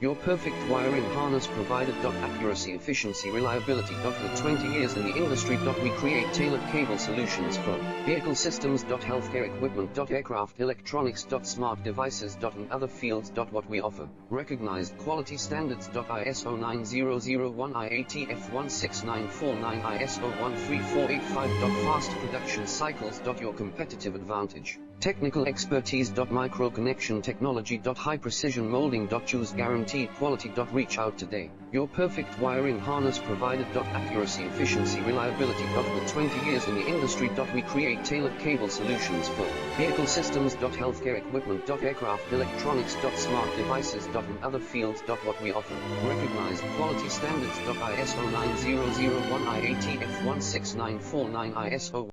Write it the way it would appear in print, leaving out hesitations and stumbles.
Your perfect wiring harness provider. Accuracy, efficiency, reliability. With 20 years in the industry. We create tailored cable solutions for vehicle systems. Healthcare equipment. Aircraft electronics. Smart devices. And other fields. What we offer: recognized quality standards. ISO 9001, IATF 16949, ISO 13485. Fast production cycles. Your competitive advantage: technical expertise. Micro connection technology. High precision molding. Choose guaranteed quality. Reach out today. Your perfect wiring harness provider. Accuracy, efficiency, reliability. With 20 years in the industry. We create tailored cable solutions for vehicle systems. Healthcare equipment. Aircraft electronics. Smart devices. And other fields. What we offer: recognized quality standards. ISO 9001, IATF 16949, ISO